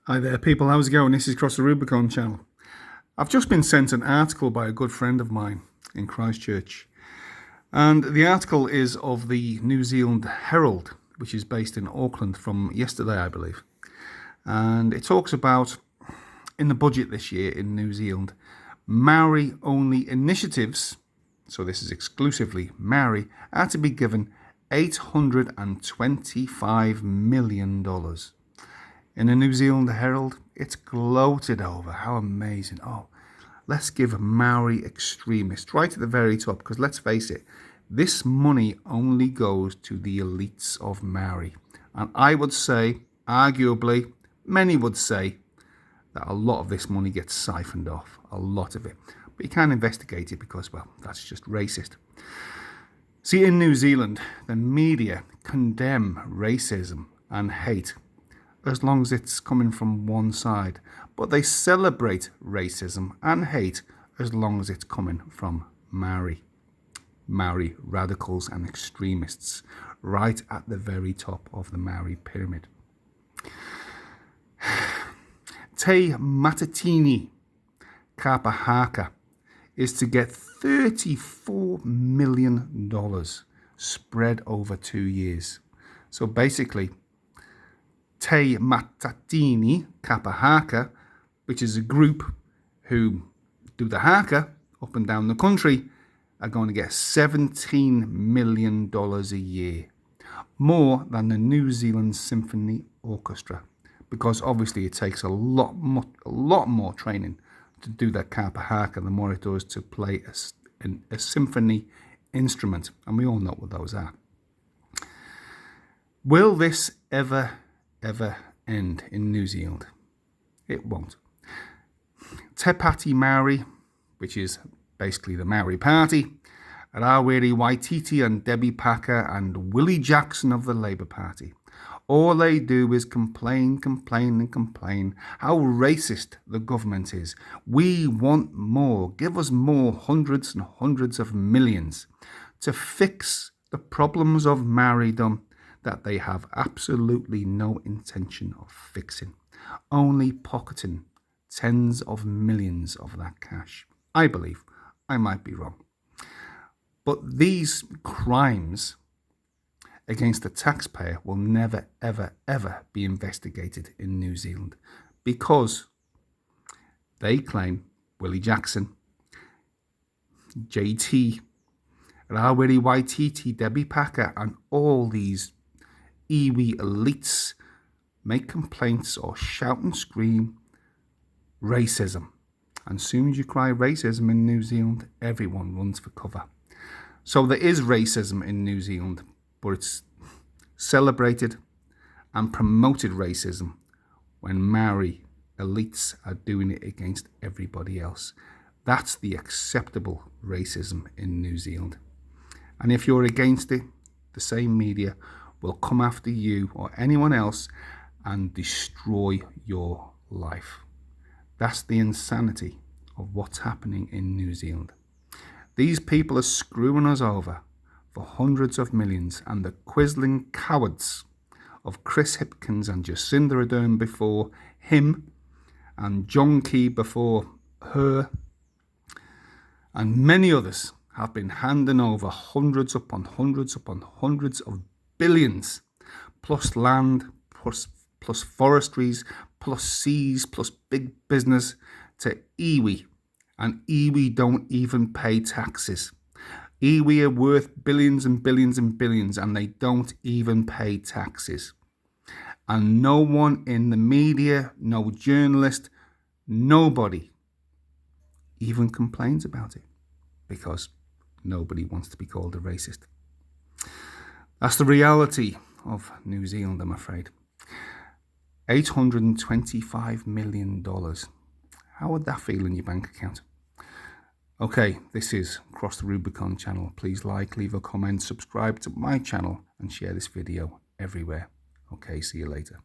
Hi there people, how's it going? This is Cross the Rubicon channel. I've just been sent an article by a good friend of mine in Christchurch, and the article is of the New Zealand Herald, which is based in Auckland, from yesterday I believe. And it talks about, in the budget this year in New Zealand, Maori only initiatives, so this is exclusively Maori, are to be given $825 million. In the New Zealand Herald, it's gloated over. How amazing. Oh, let's give Maori extremists right at the very top, because let's face it, this money only goes to the elites of Maori. And I would say, arguably, many would say, that a lot of this money gets siphoned off, a lot of it. But you can't investigate it because, well, that's just racist. See, in New Zealand, the media condemn racism and hate as long as it's coming from one side, but they celebrate racism and hate as long as it's coming from Maori radicals and extremists, right at the very top of the Maori pyramid. Te Matatini Kapahaka is to get $34 million spread over 2 years. So basically, Te Matatini Kapahaka, which is a group who do the haka up and down the country, are going to get $17 million a year, more than the New Zealand Symphony Orchestra, because obviously it takes a lot more training to do that kapahaka than what it does to play a symphony instrument, and we all know what those are. Will this ever end in New Zealand? It won't. Te Pāti Maori, which is basically the Maori Party, Rawiri Waititi and Debbie Packer and Willie Jackson of the Labour Party, all they do is complain how racist the government is. We want more. Give us more, hundreds and hundreds of millions to fix the problems of Maoridom that they have absolutely no intention of fixing, only pocketing tens of millions of that cash. I believe. I might be wrong. But these crimes against the taxpayer will never, ever be investigated in New Zealand, because they claim Willie Jackson, JT, Rawiri Waititi, Debbie Packer, and all these iwi elites make complaints or shout and scream racism. And as soon as you cry racism in New Zealand, everyone runs for cover. So there is racism in New Zealand, but it's celebrated and promoted racism when Maori elites are doing it against everybody else. That's the acceptable racism in New Zealand. And if you're against it, the same media will come after you or anyone else and destroy your life. That's the insanity of what's happening in New Zealand. These people are screwing us over for hundreds of millions, and the quisling cowards of Chris Hipkins and Jacinda Ardern before him, and John Key before her, and many others have been handing over hundreds upon hundreds upon hundreds of billions, plus land, plus forestries, plus seas, plus big business to iwi, and iwi don't even pay taxes. Iwi are worth billions and billions and billions, and they don't even pay taxes. And no one in the media, no journalist, nobody even complains about it, because nobody wants to be called a racist. That's the reality of New Zealand, I'm afraid. $825 million. How would that feel in your bank account? Okay, this is Cross the Rubicon channel. Please like, leave a comment, subscribe to my channel, and share this video everywhere. Okay, see you later.